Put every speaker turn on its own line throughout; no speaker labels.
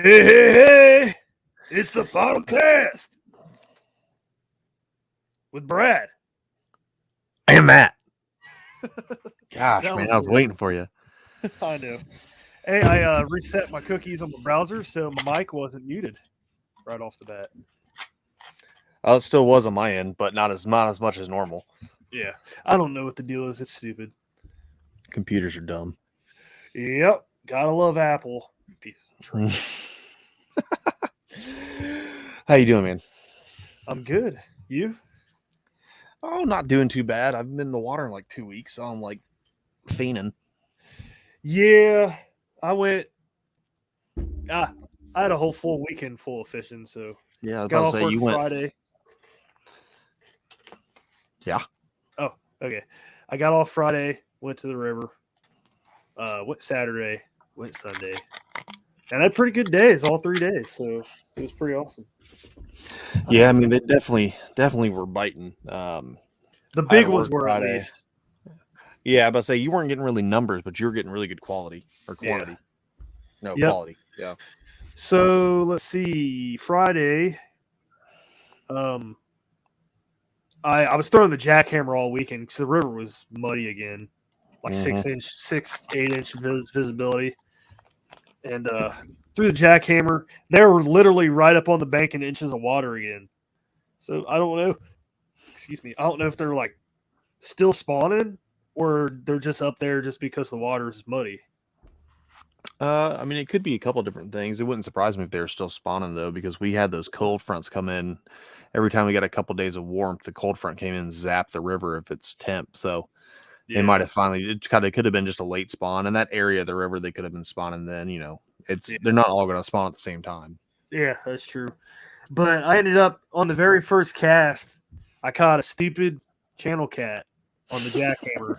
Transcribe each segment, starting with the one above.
Hey! It's the final cast with Brad.
And Matt. Gosh,
That
man,
was
I was
weird.
waiting for you.
I know. Hey, I reset my cookies on my browser, so my mic wasn't muted right off the bat.
Oh, it still was on my end, but not as much as normal.
Yeah, I don't know what the deal is. It's stupid.
Computers are dumb.
Yep, gotta love Apple. Piece of trash.
How you doing, man?
I'm good. You?
Oh, not doing too bad. I've been in the water in like 2 weeks, so I'm like fiending.
Yeah, I went. I had a whole full weekend full of fishing, so
Yeah, I was
got
about to
off
say
work
you went.
Friday.
Yeah.
Oh, okay. I got off Friday, went to the river. Went Saturday, went Sunday, and I had pretty good days all 3 days. So it was pretty awesome.
Yeah, I mean they definitely were biting.
The
I had
big
to
ones
work
were at
Friday.
least.
Yeah, I was about to say you weren't getting really numbers, but you were getting really good quality or
Yeah.
quantity. No,
Yep.
quality. Yeah.
So let's see. Friday, I was throwing the jackhammer all weekend because the river was muddy again, like 8 inch visibility, and threw the jackhammer. They were literally right up on the bank in inches of water again. So I don't know. Excuse me. I don't know if they're like still spawning or they're just up there just because the water is muddy.
I mean, it could be a couple different things. It wouldn't surprise me if they were still spawning though, because we had those cold fronts come in. Every time we got a couple days of warmth, the cold front came in and zapped the river if it's temp. So they might have finally. It could have been just a late spawn in that area of the river. They could have been spawning then. You know, they're not all going to spawn at the same time.
Yeah, that's true. But I ended up on the very first cast. I caught a stupid channel cat on the jackhammer.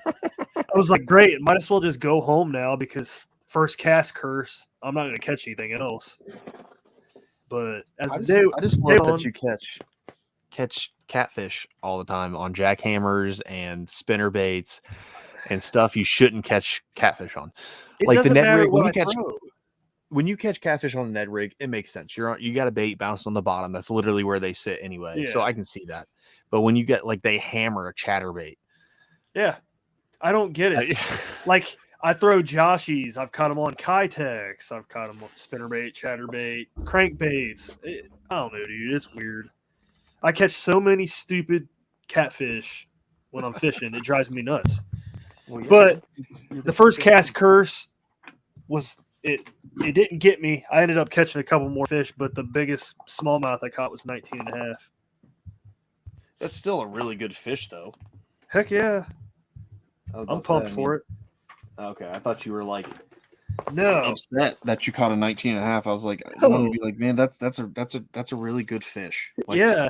I was like, great, might as well just go home now because first cast curse. I'm not going to catch anything else. But as
I
the
just love that you catch catfish all the time on jackhammers and spinner baits and stuff you shouldn't catch catfish on.
It
Like the
doesn't
Ned
matter
rig,
what I throw.
when you catch catfish on the Ned rig, it makes sense. You got a bait bounced on the bottom. That's literally where they sit anyway.
Yeah.
So I can see that. But when you get like they hammer a chatterbait.
Yeah. I don't get it. Like I throw Joshies. I've caught them on Kitex. I've caught them on spinnerbait, chatterbait, crankbaits. I don't know, dude. It's weird. I catch so many stupid catfish when I'm fishing. It drives me nuts.
Well, yeah,
but the first cast curse was it. It didn't get me. I ended up catching a couple more fish, but the biggest smallmouth I caught was 19 and a half.
That's still a really good fish, though.
Heck yeah. I'm pumped for it.
Okay, I thought you were like
upset
that you caught a 19 and a half. I was like, I want to be like, man, that's a really good fish. Like,
yeah,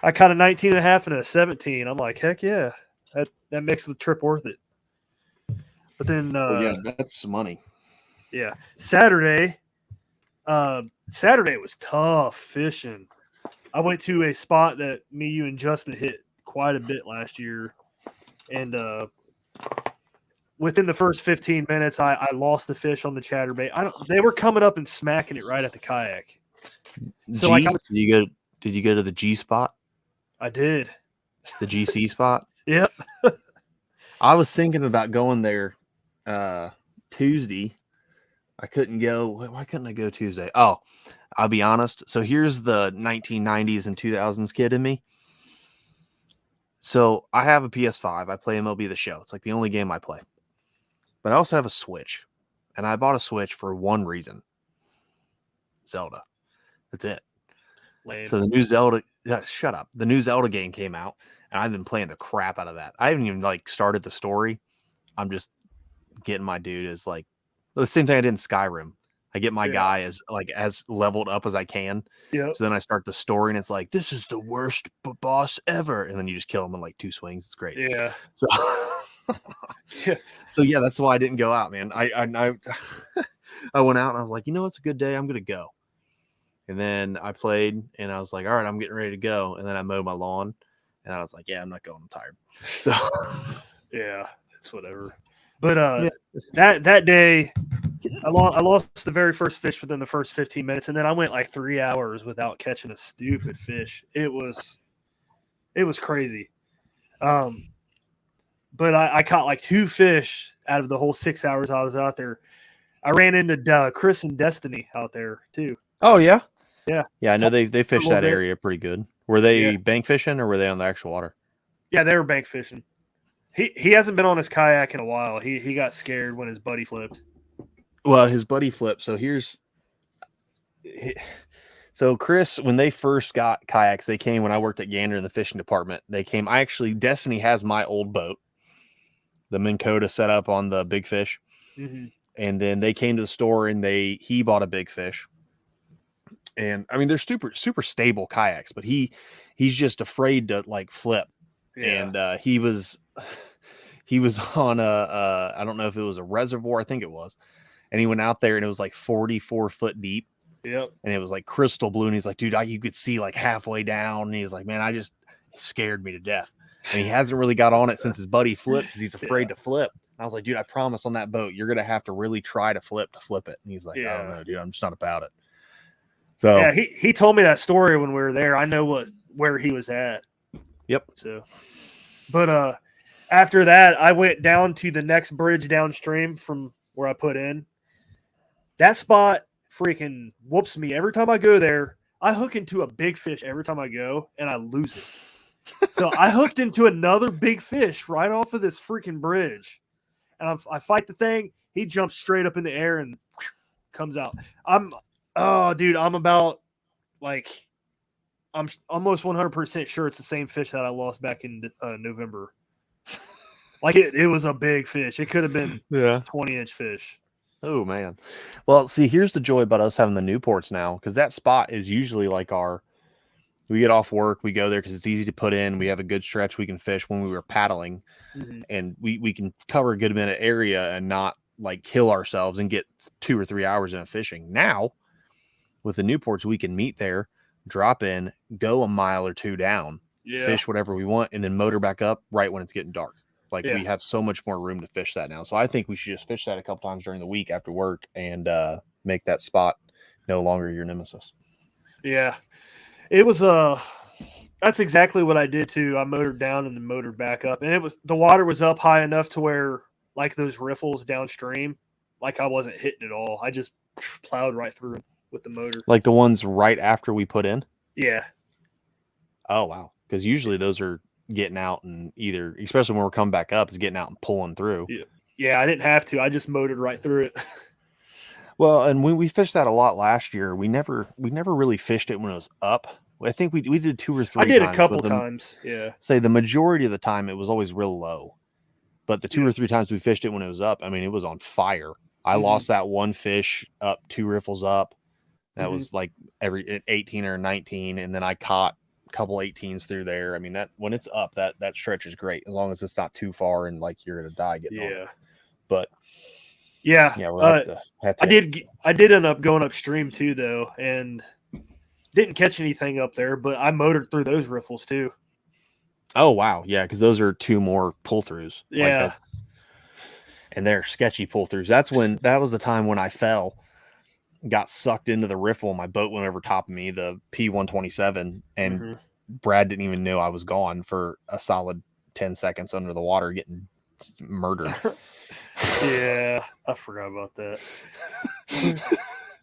I caught a 19 and a half and a 17. I'm like, heck yeah, that makes the trip worth it. But then,
yeah, that's money.
Yeah, Saturday was tough fishing. I went to a spot that me, you, and Justin hit quite a bit last year, and within the first 15 minutes, I lost the fish on the chatterbait. They were coming up and smacking it right at the kayak. So
Did you go to the G spot?
I did.
The GC spot?
Yep.
I was thinking about going there Tuesday. I couldn't go. Why couldn't I go Tuesday? Oh, I'll be honest. So here's the 1990s and 2000s kid in me. So I have a PS5. I play MLB The Show. It's like the only game I play. But I also have a Switch. And I bought a Switch for one reason. Zelda. That's it.
Lame.
So the new Zelda, shut up. The new Zelda game came out, and I've been playing the crap out of that. I haven't even like started the story. I'm just getting my dude as like the same thing I did in Skyrim. I get my guy as leveled up as I can.
Yep.
So then I start the story, and it's like, this is the worst boss ever, and then you just kill him in like 2 swings. It's great.
Yeah.
So so yeah, that's why I didn't go out, man. I went out and I was like, you know, it's a good day. I'm gonna go. And then I played, and I was like, all right, I'm getting ready to go. And then I mowed my lawn, and I was like, yeah, I'm not going. I'm tired. So
yeah, it's whatever. But that day, I lost the very first fish within the first 15 minutes, and then I went like 3 hours without catching a stupid fish. It was crazy. But I caught like 2 fish out of the whole 6 hours I was out there. I ran into Chris and Destiny out there too.
Oh yeah,
Yeah,
yeah. I know they
a
fish
little
that
bit.
area pretty good. Were they bank fishing or were they on the actual water?
Yeah, they were bank fishing. He hasn't been on his kayak in a while. He got scared when his buddy flipped.
Well, his buddy flipped. So Chris, when they first got kayaks, they came when I worked at Gander in the fishing department. They came. Destiny has my old boat, the Minn Kota set up on the big fish.
Mm-hmm.
And then they came to the store and he bought a big fish. And I mean, they're super stable kayaks, but he's just afraid to like flip.
Yeah.
And he was on I don't know if it was a reservoir, I think it was. And he went out there and it was like 44 foot deep.
Yep.
And it was like crystal blue. And he's like, dude, you could see like halfway down. And he's like, man, it scared me to death. And he hasn't really got on it since his buddy flipped because he's afraid to flip. And I was like, dude, I promise on that boat, you're going to have to really try to flip it. And he's like, I don't know, dude, I'm just not about it. So
yeah, he told me that story when we were there. I know where he was at.
Yep.
So, but after that, I went down to the next bridge downstream from where I put in. That spot freaking whoops me every time I go there. I hook into a big fish every time I go, and I lose it. So I hooked into another big fish right off of this freaking bridge, and I fight the thing. He jumps straight up in the air and comes out. I'm about like I'm almost 100% sure it's the same fish that I lost back in November. Like it was a big fish. It could have been 20-inch fish.
Oh man. Well, see, here's the joy about us having the Newports now, because that spot is usually like we get off work, we go there because it's easy to put in. We have a good stretch we can fish when we were paddling, and we can cover a good amount of area and not like kill ourselves and get 2 or 3 hours in of fishing. Now, with the Newports, we can meet there, drop in, go a mile or 2 down, fish whatever we want, and then motor back up right when it's getting dark. Like we have so much more room to fish that now. So I think we should just fish that a couple times during the week after work and make that spot no longer your nemesis.
Yeah. It was that's exactly what I did too. I motored down and then motored back up. And the water was up high enough to where like those riffles downstream, like I wasn't hitting it all. I just plowed right through them with the motor.
Like the ones right after we put in?
Yeah.
Oh wow. Because usually those are getting out and either, especially when we're coming back up, is getting out and pulling through.
Yeah, I didn't have to. I just motored right through it.
Well, and when we fished that a lot last year, we never really fished it when it was up. I think we did 2 or 3
I did
times,
a couple times. Yeah.
Say the majority of the time it was always real low. But the 2 or 3 times we fished it when it was up, I mean, it was on fire. I lost that one fish up 2 riffles up. That was like every 18 or 19, and then I caught couple 18s through there. I mean, that when it's up, that stretch is great as long as it's not too far and like you're gonna die getting on. But we'll have to
I did end up going upstream too though, and didn't catch anything up there, but I motored through those riffles too.
Oh wow, yeah, because those are 2 more pull throughs.
Yeah,
and they're sketchy pull throughs. That was the time when I fell, got sucked into the riffle. My boat went over top of me, the P127, and Brad didn't even know I was gone for a solid 10 seconds under the water getting murdered.
Yeah, I forgot about that.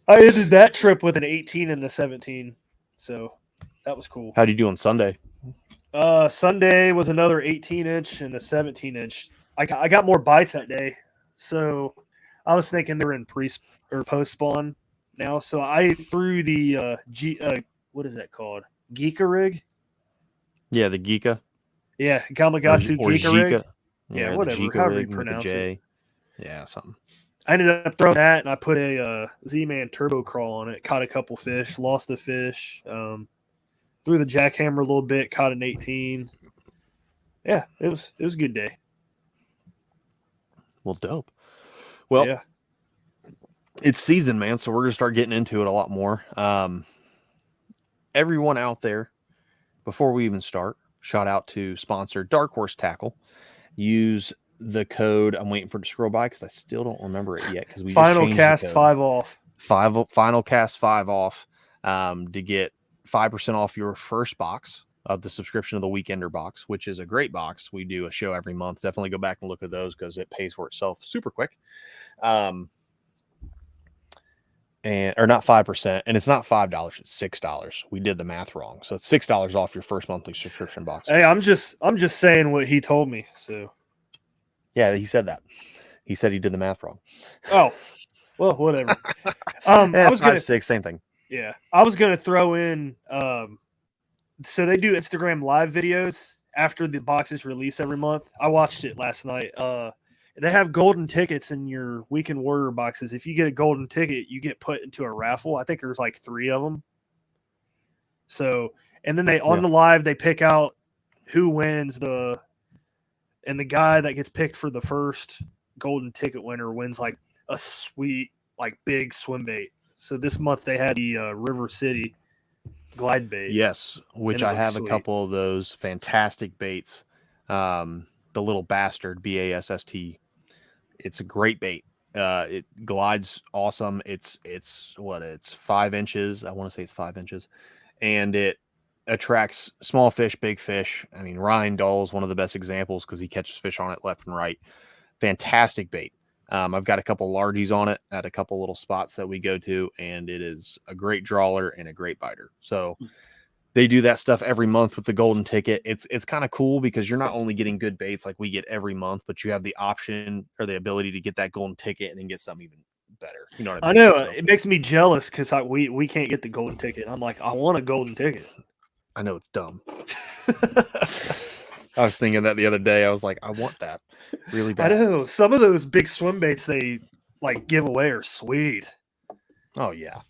I ended that trip with an 18 and a 17, so that was cool.
How'd you do on Sunday?
Sunday was another 18-inch and a 17-inch. I got more bites that day, so I was thinking they were in post spawn now. So I threw the what is that called? Geeka rig.
Yeah, the Geeka.
Yeah, Gamakatsu Geeka rig.
Yeah,
whatever. However you pronounce it.
Yeah, something.
I ended up throwing that, and I put a Z-Man turbo crawl on it. Caught a couple fish, lost a fish. Threw the jackhammer a little bit, caught an 18. Yeah, it was a good day.
Well, dope. Well, yeah. It's season, man, so we're gonna start getting into it a lot more. Everyone out there, before we even start, shout out to sponsor DarkHorse Tackle. Use the code. I'm waiting for it to scroll by because I still don't remember it yet because we just
Final
changed
cast
the code.
5 off.
Final cast 5 off to get 5% off your first box of the subscription of the Weekender box, which is a great box. We do a show every month. Definitely go back and look at those because it pays for itself super quick. Or not 5%, and it's not $5, it's $6. We did the math wrong, so it's $6 off your first monthly subscription box.
Hey, I'm just saying what he told me. So
yeah, he said that. He said he did the math wrong.
Oh, well, whatever. I was
5, 6, same thing.
Yeah, I was gonna throw in. So they do Instagram live videos after the boxes release every month. I watched it last night. They have golden tickets in your Weekend Warrior boxes. If you get a golden ticket, you get put into a raffle. I think there's like 3 of them. So, and then they on the live they pick out who wins and the guy that gets picked for the first golden ticket winner wins like a sweet like big swim bait. So this month they had the River City glide bait.
Yes, which I have a couple of those fantastic baits. The little bastard BASST. It's a great bait. It glides awesome. It's 5 inches. I want to say it's 5 inches, and it attracts small fish, big fish. I mean, Ryan Dahl is one of the best examples because he catches fish on it left and right. Fantastic bait. I've got a couple largies on it at a couple little spots that we go to, and it is a great drawler and a great biter. So they do that stuff every month with the golden ticket. It's kind of cool because you're not only getting good baits like we get every month, but you have the option or the ability to get that golden ticket and then get something even better. You know what I mean?
I know. So, it makes me jealous because we can't get the golden ticket. I'm like, I want a golden ticket.
I know it's dumb. I was thinking that the other day. I was like, I want that really bad.
I know. Some of those big swim baits they like give away are sweet.
Oh yeah.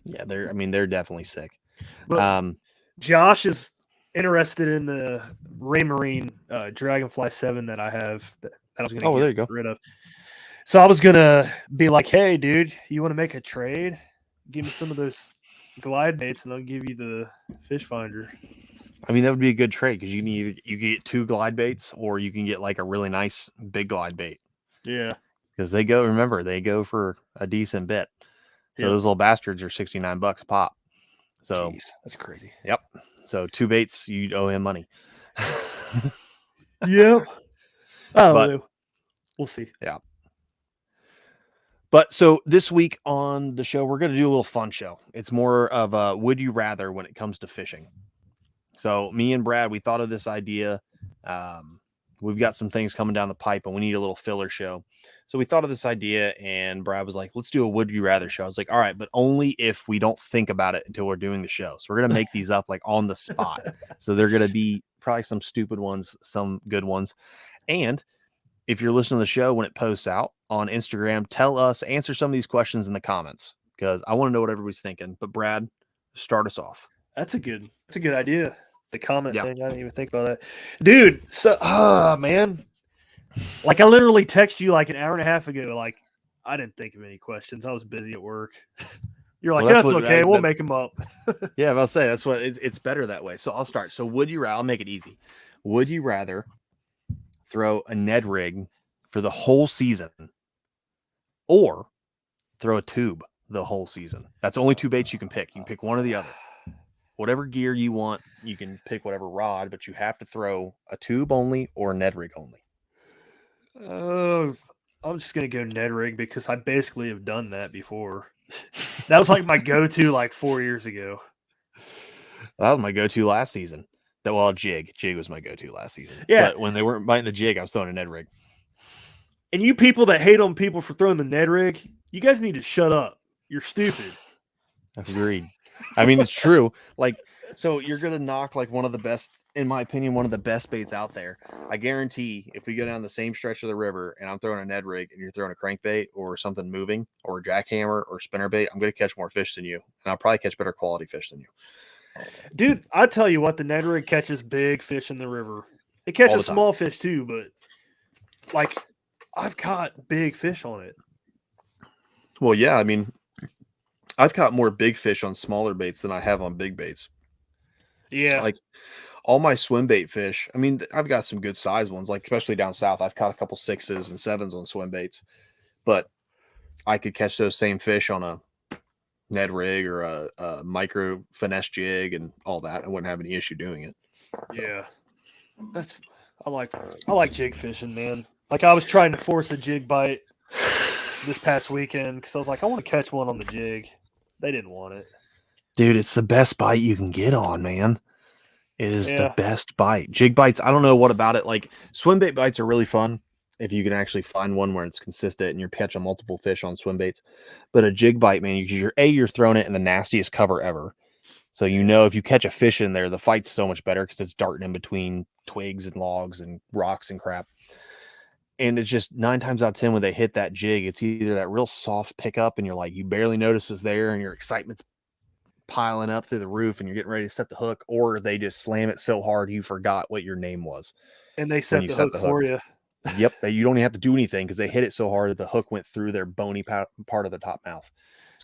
Yeah, they're definitely sick.
But Josh is interested in the Raymarine Dragonfly 7 that I have that I was going to get rid of. So I was going to be like, hey, dude, you want to make a trade? Give me some of those glide baits and I'll give you the fish finder.
I mean, that would be a good trade because you get 2 glide baits or you can get like a really nice big glide bait.
Yeah.
Because they go for a decent bit. So those little bastards are $69 a pop. So
jeez, that's crazy.
Yep. So 2 baits, you owe him money.
Yep. Oh, we'll see.
Yeah. But so this week on the show, we're going to do a little fun show. It's more of a would you rather when it comes to fishing. So me and Brad, we thought of this idea. We've got some things coming down the pipe and we need a little filler show. So we thought of this idea and Brad was like, let's do a would you rather show. I was like, all right, but only if we don't think about it until we're doing the show. So we're going to make these up like on the spot. So they're going to be probably some stupid ones, some good ones. And if you're listening to the show when it posts out on Instagram, answer some of these questions in the comments because I want to know what everybody's thinking. But Brad, start us off.
That's a good idea. The comment thing, I didn't even think about that. Dude, so man. Like I literally texted you like an hour and a half ago, like I didn't think of any questions. I was busy at work. You're like, that's okay, we'll make them up.
Yeah, I'll say that's what it's better that way. So I'll start. So I'll make it easy. Would you rather throw a Ned rig for the whole season or throw a tube the whole season? That's only 2 baits you can pick. You can pick one or the other. Whatever gear you want, you can pick whatever rod, but you have to throw a tube only or a Ned rig only.
I'm just going to go Ned rig because I basically have done that before. That was like my go-to like 4 years ago.
That was my go-to last season. Jig. Jig was my go-to last season.
Yeah.
But when they weren't biting the jig, I was throwing a Ned rig.
And you people that hate on people for throwing the Ned rig, you guys need to shut up. You're stupid.
Agreed. I mean, it's true. Like, so you're going to knock like one of the best, in my opinion, one of the best baits out there. I guarantee if we go down the same stretch of the river and I'm throwing a Ned rig and you're throwing a crankbait or something moving or a jackhammer or spinnerbait, I'm going to catch more fish than you. And I'll probably catch better quality fish than you.
Dude, I tell you what, the Ned rig catches big fish in the river. It catches small fish too, but like I've caught big fish on it.
Well, yeah, I mean, I've caught more big fish on smaller baits than I have on big baits.
Yeah.
Like all my swim bait fish, I mean, I've got some good size ones, like especially down south. I've caught a couple 6s and 7s on swim baits, but I could catch those same fish on a Ned rig or a micro finesse jig and all that. I wouldn't have any issue doing it.
Yeah. That's I like jig fishing, man. Like I was trying to force a jig bite this past weekend because I was like, I want to catch one on the jig. They didn't want it.
Dude, it's the best bite you can get on, man. It is the
Yeah.
best bite. Jig bites, I don't know what about it. Like swim bait bites are really fun if you can actually find one where it's consistent and you're catching multiple fish on swim baits. But a jig bite, man, you're throwing it in the nastiest cover ever. So you know if you catch a fish in there, the fight's so much better because it's darting in between twigs and logs and rocks and crap. And it's just 9 times out of 10 when they hit that jig, it's either that real soft pickup and you're like, you barely notice it's there and your excitement's piling up through the roof and you're getting ready to set the hook, or they just slam it so hard you forgot what your name was.
And they
When
set
you
the
set
hook
the
for
hook.
you.
Yep. You don't even have to do anything because they hit it so hard that the hook went through their bony part of the top mouth.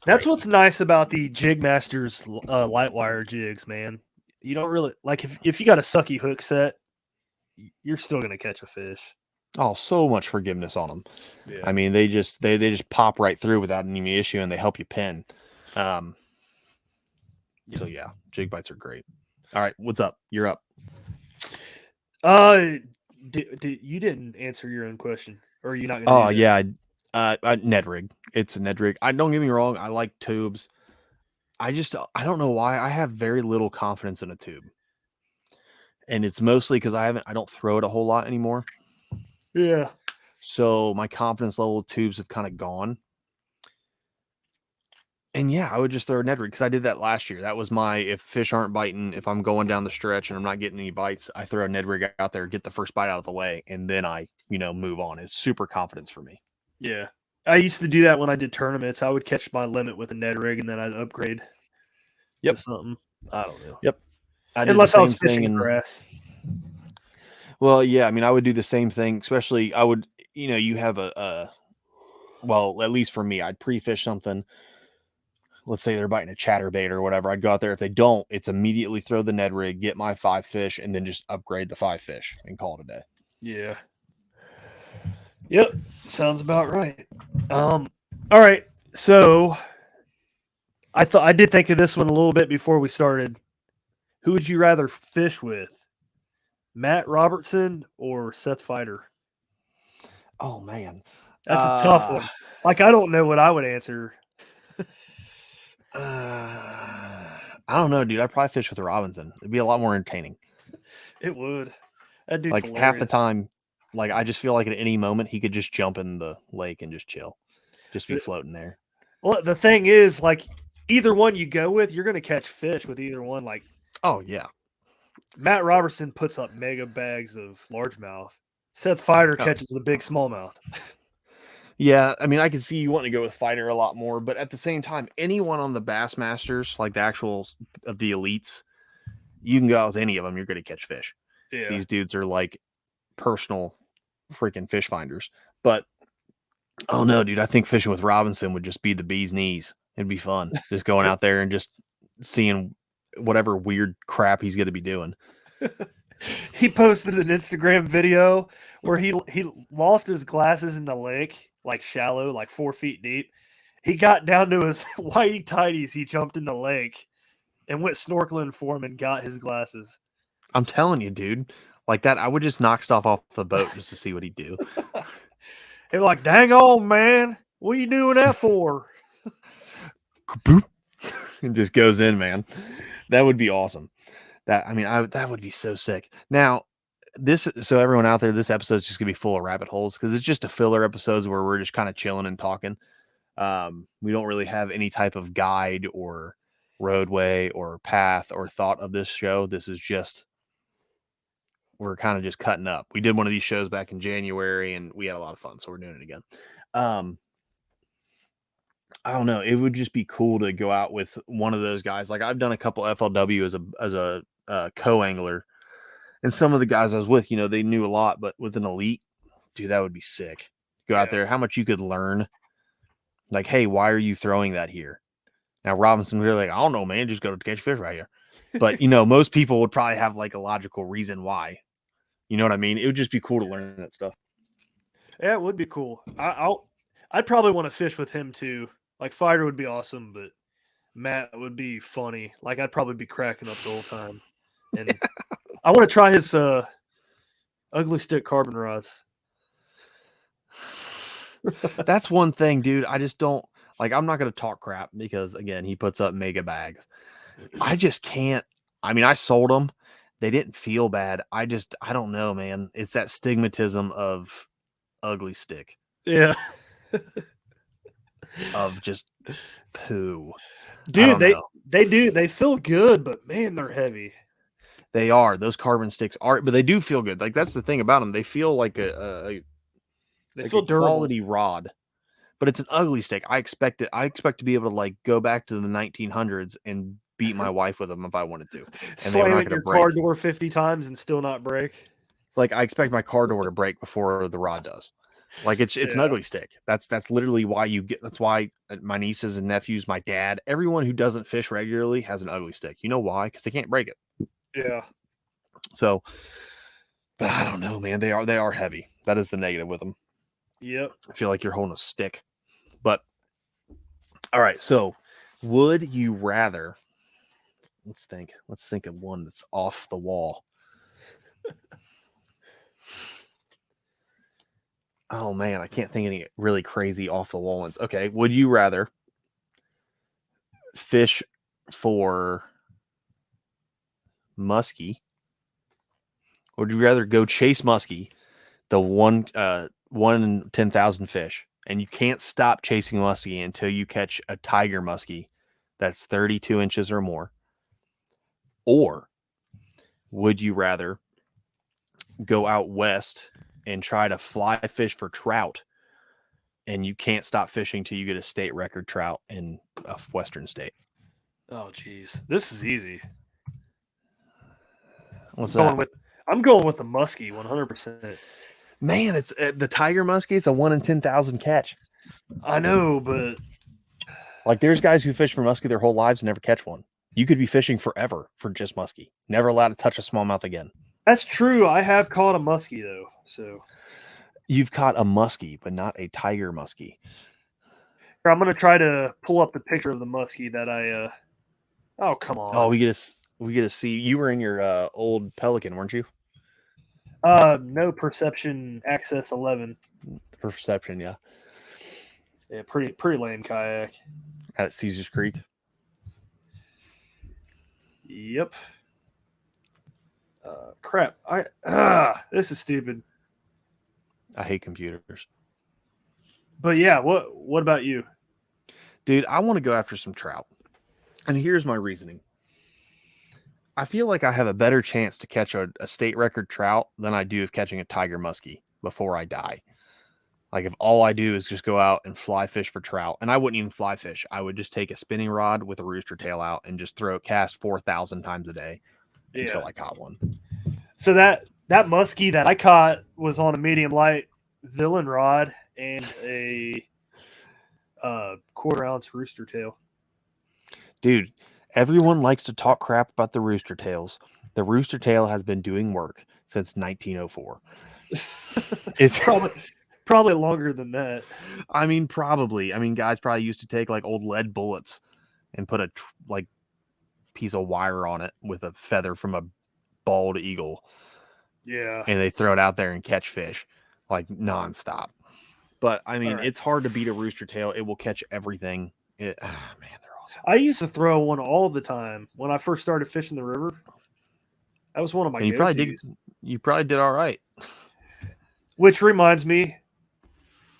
That's what's nice about the Jig Masters light wire jigs, man. You don't really like if you got a sucky hook set, you're still gonna catch a fish.
Oh, so much forgiveness on them.
Yeah.
I mean, they just pop right through without any issue, and they help you pin. So yeah, jig bites are great. All right, what's up? You're up.
You didn't answer your own question, or are you not gonna?
Oh yeah, Ned rig. It's a Ned rig. I don't get me wrong. I like tubes. I don't know why I have very little confidence in a tube, and it's mostly because I don't throw it a whole lot anymore.
Yeah.
So my confidence level with tubes have kind of gone. And yeah, I would just throw a Ned rig because I did that last year. That was if fish aren't biting, if I'm going down the stretch and I'm not getting any bites, I throw a Ned rig out there, get the first bite out of the way, and then I, move on. It's super confidence for me.
Yeah. I used to do that when I did tournaments. I would catch my limit with a Ned rig and then I'd upgrade to something. I don't know.
Yep.
Unless I was fishing grass.
Well, yeah, I mean, I would do the same thing, especially I would, you have well, at least for me, I'd pre-fish something. Let's say they're biting a chatterbait or whatever. I'd go out there. If they don't, it's immediately throw the Ned rig, get my 5 fish, and then just upgrade the 5 fish and call it a day.
Yeah. Yep. Sounds about right. All right. So I did think of this one a little bit before we started. Who would you rather fish with? Matt Robertson or Seth Feider?
Oh man.
That's a tough one. Like I don't know what I would answer.
I don't know, dude. I'd probably fish with Robinson. It'd be a lot more entertaining.
It would. That dude's
like
hilarious.
Half the time, like I just feel like at any moment he could just jump in the lake and just chill, just be floating there.
Well, the thing is, like either one you go with, you're going to catch fish with either one. Like,
oh yeah,
Matt Robertson puts up mega bags of largemouth. Seth Feider catches the big smallmouth.
Yeah, I mean, I can see you wanting to go with Fighter a lot more, but at the same time, anyone on the Bassmasters, like the actual of the elites, you can go out with any of them. You're going to catch fish.
Yeah.
These dudes are like personal freaking fish finders. But oh no, dude, I think fishing with Robinson would just be the bee's knees. It'd be fun, just going out there and just seeing whatever weird crap he's going to be doing.
He posted an Instagram video where he lost his glasses in the lake, like shallow, like 4 feet deep. He got down to his whitey tighties. He jumped in the lake and went snorkeling for him and got his glasses.
I'm telling you, dude, like that, I would just knock stuff off the boat just to see what he'd do.
They were like, dang on, man. What are you doing that for?
Boop. It just goes in, man. That would be awesome. That would be so sick. Now, so everyone out there, this episode is just gonna be full of rabbit holes because it's just a filler episodes where we're just kind of chilling and talking. We don't really have any type of guide or roadway or path or thought of this show. This is just we're kind of just cutting up. We did one of these shows back in January and we had a lot of fun, so we're doing it again. I don't know. It would just be cool to go out with one of those guys. Like I've done a couple FLW as a co-angler, and some of the guys I was with, they knew a lot, but with an elite, dude, that would be sick. Go out there, how much you could learn. Like, hey, why are you throwing that here? Now Robinson really like, I don't know, man, just go to catch fish right here. But you know, most people would probably have like a logical reason why. You know what I mean? It would just be cool to learn that stuff.
Yeah, it would be cool. I'd probably want to fish with him too. Like Fighter would be awesome, but Matt would be funny. Like I'd probably be cracking up the whole time. And I want to try his ugly stick carbon rods.
That's one thing, dude. I just don't like. I'm not going to talk crap because again, he puts up mega bags. I just can't. I mean, I sold them. They didn't feel bad. I don't know, man. It's that stigmatism of ugly stick,
Yeah.
of just poo. I
Dude,
don't know.
they feel good, but man, they're heavy.
They are. Those carbon sticks are, but they do feel good. Like that's the thing about them. They feel like
They
like
feel
a
durable.
quality rod, but it's an ugly stick. I expect to be able to like go back to the 1900s and beat my wife with them if I wanted to, and they were
Slam
not
it in
going to
your
break.
car door 50 times and still not break.
Like I expect my car door to break before the rod does. Like it's an
Yeah.
ugly stick. That's literally why you get. That's why my nieces and nephews, my dad, everyone who doesn't fish regularly has an ugly stick. You know why? Because they can't break it.
Yeah.
So, but I don't know, man. They are heavy. That is the negative with them.
Yep.
I feel like you're holding a stick. But all right, so would you rather? Let's think. Let's think of one that's off the wall. Oh man, I can't think of any really crazy off the wall ones. Okay, would you rather fish for muskie, or would you rather go chase muskie, the one in 10,000 fish, and you can't stop chasing muskie until you catch a tiger muskie that's 32 inches or more? Or would you rather go out west and try to fly fish for trout, and you can't stop fishing till you get a state record trout in a western state?
Oh, geez. This is easy.
What's
Going
that?
with I'm going with the muskie 100%.
Man, it's the tiger muskie. It's a 1 in 10,000 catch.
I know, but
Like there's guys who fish for muskie their whole lives and never catch one. You could be fishing forever for just muskie, never allowed to touch a smallmouth again.
that's true. I have caught a muskie though. So
You've caught a muskie, but not a tiger muskie.
I'm gonna try to pull up the picture of the muskie that I oh come
Oh,
on.
we get to see. You were in your old Pelican, weren't you?
No Perception Access 11.
Perception, yeah.
Yeah, pretty lame kayak.
At Caesars Creek.
Yep. Crap. This is stupid.
I hate computers.
But yeah, what about you?
Dude, I want to go after some trout. And here's my reasoning. I feel like I have a better chance to catch a state record trout than I do of catching a tiger muskie before I die. Like if all I do is just go out and fly fish for trout, and I wouldn't even fly fish. I would just take a spinning rod with a rooster tail out and just cast 4,000 times a day until I caught one.
So that muskie that I caught was on a medium light villain rod and a quarter-ounce rooster tail.
Dude, everyone likes to talk crap about the rooster tails. The rooster tail has been doing work since 1904. It's
probably longer than that.
I mean, probably. I mean, guys probably used to take like old lead bullets and put a like piece of wire on it with a feather from a bald eagle.
Yeah.
And they throw it out there and catch fish like nonstop. But I mean, it's hard to beat a rooster tail. It will catch everything. Man, they're awesome.
I used to throw one all the time when I first started fishing the river. That was one of my go-tos.
You probably did all right.
Which reminds me,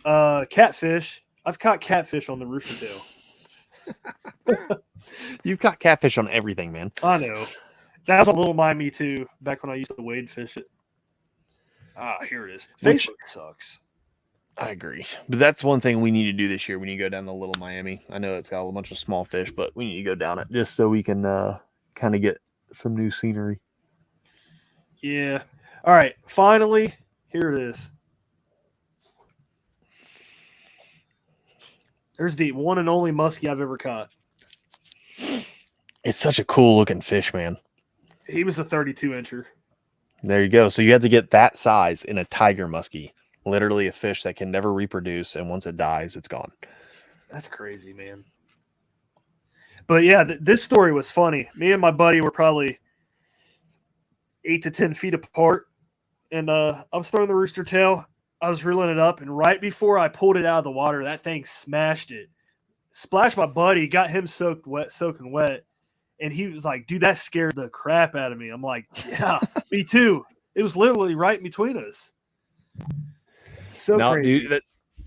catfish. I've caught catfish on the rooster tail.
You've caught catfish on everything, man.
I know. That was a little Miami too, back when I used to wade fish it. Here it is. Facebook sucks.
I agree. But that's one thing we need to do this year when you go down the Little Miami. I know it's got a bunch of small fish, but we need to go down it just so we can kind of get some new scenery.
Yeah. All right. Finally, here it is. There's the one and only muskie I've ever caught.
It's such a cool looking fish, man.
He was a 32-incher.
There you go. So you have to get that size in a tiger muskie. Literally a fish that can never reproduce, and once it dies, it's gone.
That's crazy, man. But yeah, this story was funny. Me and my buddy were probably 8 to 10 feet apart, and I was throwing the rooster tail. I was reeling it up, and right before I pulled it out of the water, that thing smashed it. Splashed my buddy, got him soaking wet, and he was like, "Dude, that scared the crap out of me." I'm like, "Yeah, me too." It was literally right in between us. So crazy.
Dude,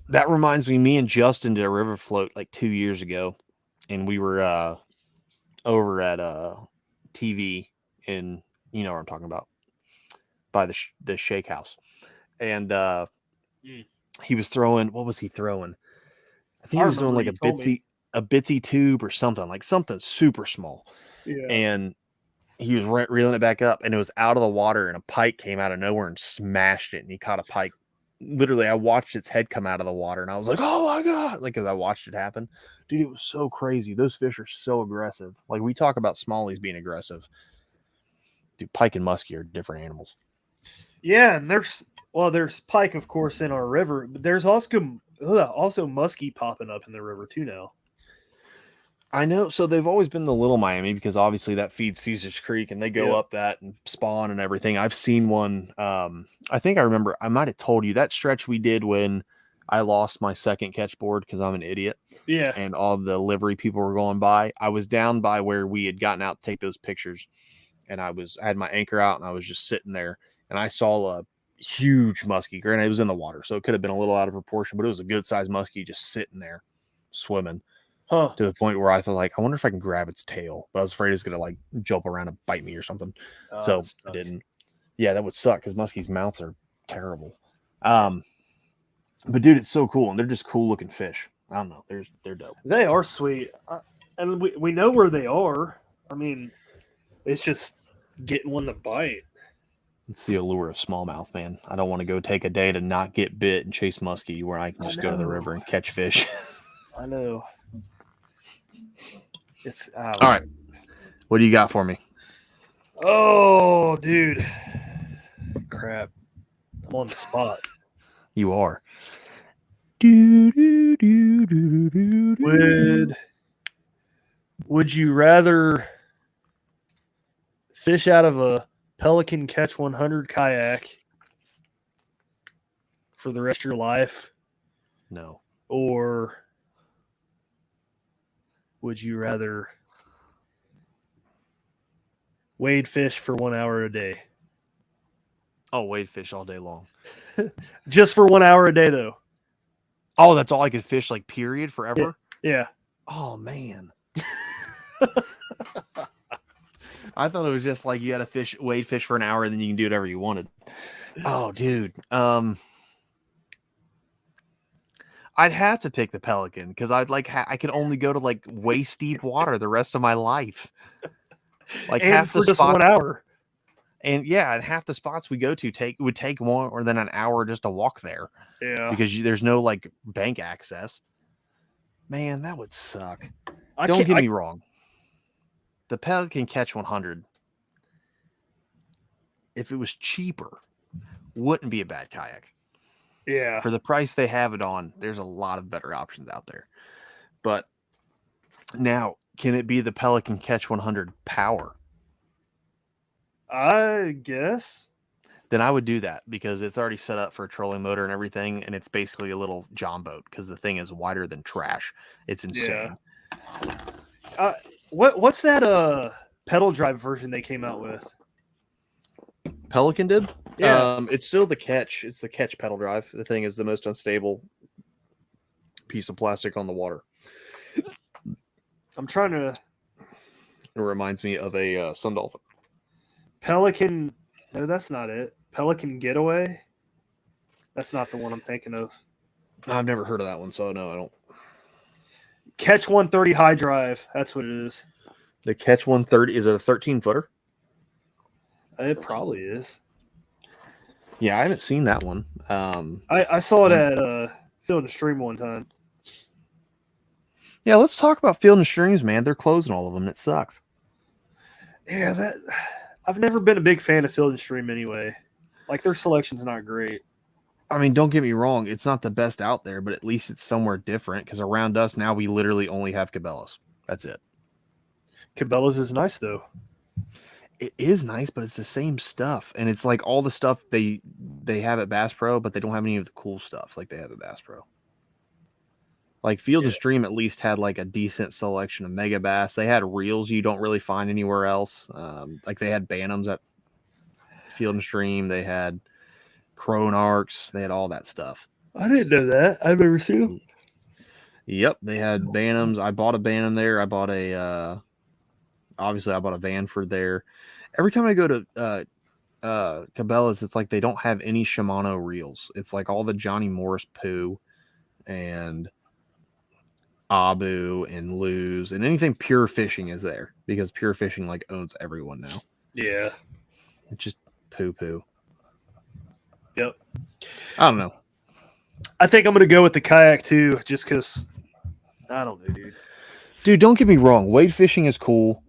that reminds me. Me and Justin did a river float like 2 years ago, and we were over at TV in, you know what I'm talking about, by the shake house, and he was throwing. What was he throwing? I think he was doing like a bitsy tube or something, like something super small.
Yeah.
And he was reeling it back up, and it was out of the water, and a pike came out of nowhere and smashed it, and he caught a pike. Literally, I watched its head come out of the water, and I was like, "Oh my god!" Like, as I watched it happen, dude, it was so crazy. Those fish are so aggressive. Like, we talk about smallies being aggressive, dude. Pike and muskie are different animals.
Yeah, and there's pike, of course, in our river, but there's also muskie popping up in the river too now.
I know. So they've always been the Little Miami, because obviously that feeds Caesar's Creek, and they go up that and spawn and everything. I've seen one. I think I remember. I might have told you that stretch we did when I lost my second catch board because I'm an idiot.
Yeah.
And all the livery people were going by. I was down by where we had gotten out to take those pictures, and I had my anchor out, and I was just sitting there, and I saw a huge muskie. Granted, it was in the water, so it could have been a little out of proportion, but it was a good sized muskie just sitting there swimming. To the point where I thought, like, I wonder if I can grab its tail, but I was afraid it's gonna like jump around and bite me or something. So I didn't. Yeah, that would suck because muskies' mouths are terrible. But dude, it's so cool, and they're just cool looking fish. I don't know, they're dope.
They are sweet, and we know where they are. I mean, it's just getting one to bite.
It's the allure of smallmouth, man. I don't want to go take a day to not get bit and chase muskie where I can just go to the river and catch fish.
I know. It's
all right. What do you got for me?
Oh, dude. Crap. I'm on the spot.
You are.
Would you rather fish out of a Pelican Catch 100 kayak for the rest of your life?
No.
Or would you rather wade fish for 1 hour a day?
Oh, wade fish all day long.
Just for 1 hour a day, though.
Oh, that's all I could fish, like, period, forever?
Yeah.
Oh, man. I thought it was just like you had to wade fish for an hour, and then you can do whatever you wanted. Oh, dude. I'd have to pick the Pelican because I could only go to like waist deep water the rest of my life. Like
and
half
for
the
just
spots,
1 hour.
And yeah, and half the spots we go to would take more than an hour just to walk there.
Yeah,
because there's no like bank access. Man, that would suck.
Don't
get me wrong. The Pelican Catch 100, if it was cheaper, wouldn't be a bad kayak.
Yeah.
For the price they have it on, there's a lot of better options out there. But now, can it be the Pelican Catch 100 Power?
I guess.
Then I would do that because it's already set up for a trolling motor and everything, and it's basically a little John boat because the thing is wider than trash. It's insane.
Yeah. What's that pedal drive version they came out with?
Pelican did?
Yeah.
It's still the Catch. It's the Catch pedal drive. The thing is the most unstable piece of plastic on the water.
I'm trying to...
It reminds me of a sun dolphin.
Pelican... No, that's not it. Pelican Getaway? That's not the one I'm thinking of.
I've never heard of that one, so no, I don't.
Catch 130 high drive. That's what it is.
The Catch 130, is it a 13-footer?
It probably is.
Yeah, I haven't seen that one.
I saw it at Field and Stream one time.
Yeah, let's talk about Field and Streams, man. They're closing all of them. It sucks.
Yeah, I've never been a big fan of Field and Stream anyway. Like their selection's not great.
I mean, don't get me wrong, it's not the best out there, but at least it's somewhere different because around us now we literally only have Cabela's. That's it.
Cabela's is nice though.
It is nice, but it's the same stuff, and it's like all the stuff they have at Bass Pro, but they don't have any of the cool stuff like they have at Bass Pro. Like Field and Stream at least had like a decent selection of mega bass. They had reels you don't really find anywhere else. Like they had Bantams at Field and Stream. They had Cronarchs. They had all that stuff.
I didn't know that. I've never seen them.
Yep, they had Bantams. I bought a Bantam there. I bought a obviously I bought a Vanford there. Every time I go to Cabela's, it's like they don't have any Shimano reels. It's like all the Johnny Morris poo and Abu and Luz and anything Pure Fishing is there because Pure Fishing like owns everyone now.
Yeah,
it's just poo.
Yep.
I don't know.
I think I'm gonna go with the kayak too, just because I don't know, dude.
Dude, don't get me wrong. Wade fishing is cool.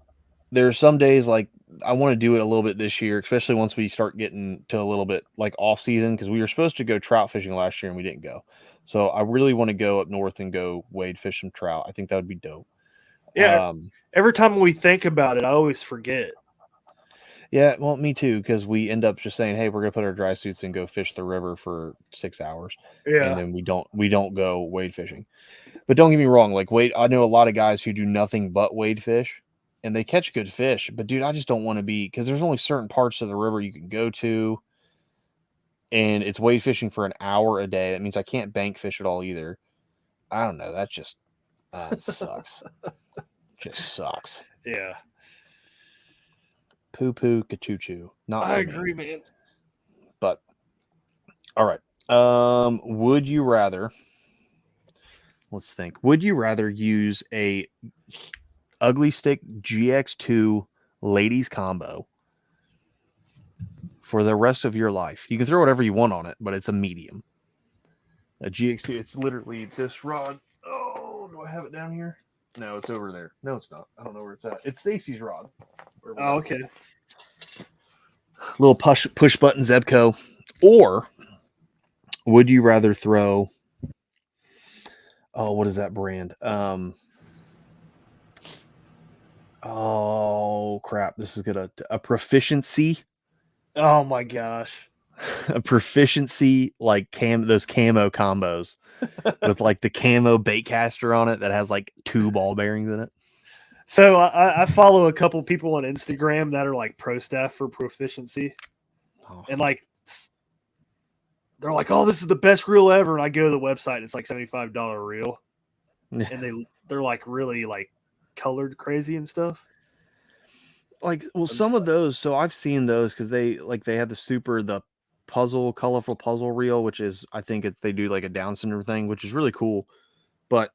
There are some days like I want to do it a little bit this year, especially once we start getting to a little bit like off season because we were supposed to go trout fishing last year and we didn't go. So I really want to go up north and go wade fish some trout. I think that would be dope.
Yeah. Every time we think about it, I always forget.
Yeah, well, me too, because we end up just saying, "Hey, we're gonna put our dry suits and go fish the river for 6 hours," and then we don't go wade fishing. But don't get me wrong, like wade, I know a lot of guys who do nothing but wade fish, and they catch good fish. But dude, I just don't want to be because there's only certain parts of the river you can go to, and it's wade fishing for an hour a day. That means I can't bank fish at all either. I don't know. That just that sucks. Just sucks.
Yeah.
Poo poo ka-choo choo. Not
I agree, man.
But all right. Would you rather? Let's think. Would you rather use a Ugly Stick GX2 ladies combo for the rest of your life? You can throw whatever you want on it, but it's a medium. A GX2. It's literally this rod. Oh, do I have it down here? No, it's over there. No, it's not. I don't know where it's at. It's Stacy's rod.
Oh, okay.
Little push button Zebco. Or would you rather throw what is that brand? Oh crap. This is a Proficiency.
Oh my gosh.
A Proficiency like those camo combos with like the camo bait caster on it that has like 2 ball bearings in it.
So I follow a couple people on Instagram that are like pro staff for Proficiency, and like they're like, "Oh, this is the best reel ever," and I go to the website, and it's like $75 reel, and they're like really like colored crazy and stuff.
Like, well, some of those. So I've seen those because they have the colorful puzzle reel, which is I think they do like a Down syndrome thing, which is really cool, but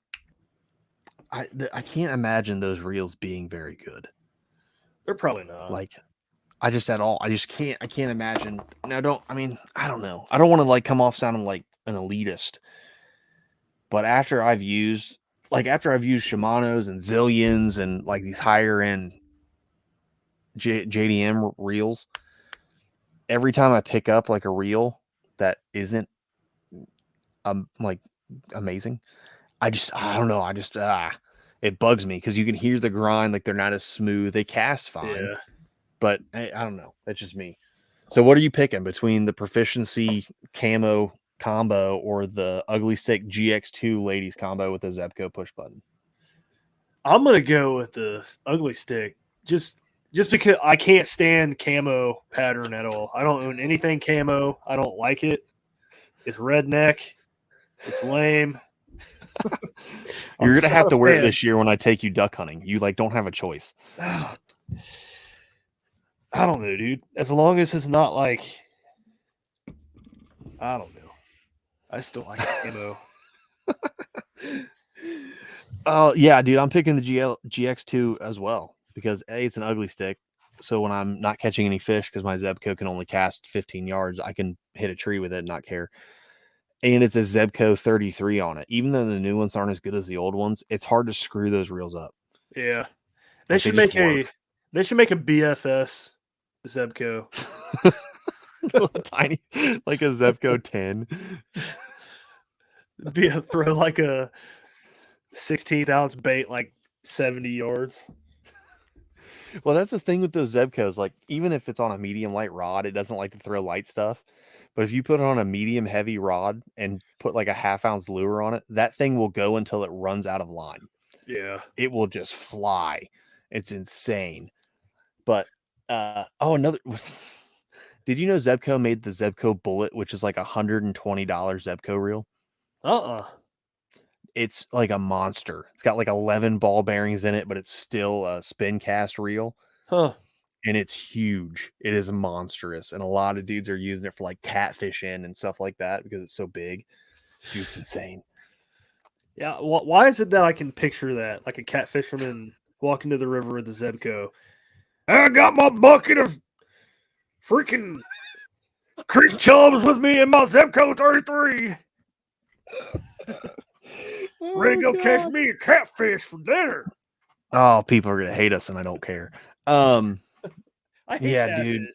I can't imagine those reels being very good.
They're probably not.
Like, I can't imagine. Now, I don't know. I don't want to like come off sounding like an elitist, but after I've used Shimano's and Zillions and like these higher end JDM reels, every time I pick up like a reel that isn't like amazing, I don't know. It bugs me because you can hear the grind, like they're not as smooth. They cast fine, but I don't know. That's just me. So what are you picking between the Proficiency camo combo or the Ugly Stick GX2 ladies combo with the Zebco push button?
I'm gonna go with the Ugly Stick just because I can't stand camo pattern at all. I don't own anything camo. I don't like it. It's redneck. It's lame.
You're gonna have to wear it this year when I take you duck hunting. You like don't have a choice.
I don't know, dude. As long as it's not like, I don't know. I still like camo.
Oh yeah, dude. I'm picking the GX2 as well because A, it's an Ugly Stick. So when I'm not catching any fish because my Zebco can only cast 15 yards, I can hit a tree with it and not care. And it's a Zebco 33 on it. Even though the new ones aren't as good as the old ones, it's hard to screw those reels up.
Yeah. They should make They should make a BFS Zebco.
Tiny, like a Zebco 10.
Throw like a 16th ounce bait, like 70 yards.
Well, that's the thing with those Zebcos. Like, even if it's on a medium light rod, it doesn't like to throw light stuff. But if you put it on a medium heavy rod and put like a 1/2 ounce lure on it, that thing will go until it runs out of line.
Yeah.
It will just fly. It's insane. But another. Did you know Zebco made the Zebco Bullet, which is like $120 Zebco reel? It's like a monster. It's got like 11 ball bearings in it, but it's still a spin cast reel.
Huh.
And it's huge. It is monstrous. And a lot of dudes are using it for like catfishing and stuff like that because it's so big. Dude, it's insane.
Yeah. Why is it that I can picture that? Like a catfisherman walking to the river with the Zebco. I got my bucket of freaking creek chubs with me in my Zebco 33. Ready to go catch me a catfish for dinner.
Oh, people are going to hate us and I don't care.
I hate
yeah,
catfish.
dude.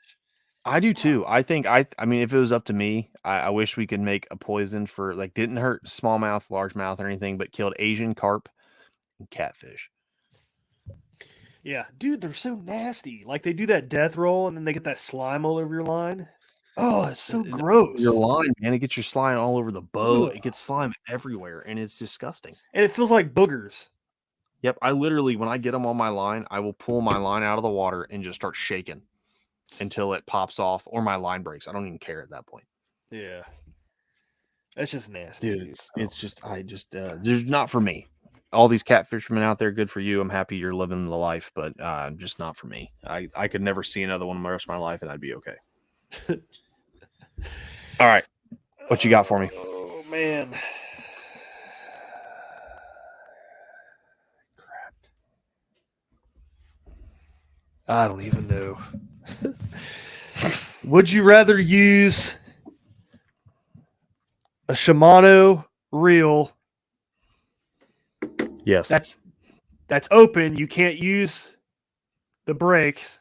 I do too. I think I mean, if it was up to me, I wish we could make a poison for like didn't hurt smallmouth, largemouth, or anything, but killed Asian carp and catfish.
Yeah, dude, they're so nasty. Like they do that death roll and then they get that slime all over your line. Oh, it's so gross.
Your line, man, it gets your slime all over the boat.
Ugh.
It gets slime everywhere, and it's disgusting.
And it feels like boogers.
Yep, I literally, when I get them on my line, I will pull my line out of the water and just start shaking until it pops off or my line breaks. I don't even care at that point.
Yeah, that's just nasty,
dude. It's just, there's not for me. All these catfishermen out there, good for you. I'm happy you're living the life, but just not for me. I could never see another one the rest of my life, and I'd be okay. All right, what you got for me?
Oh man. I don't even know. Would you rather use a Shimano reel?
Yes.
That's open. You can't use the brakes.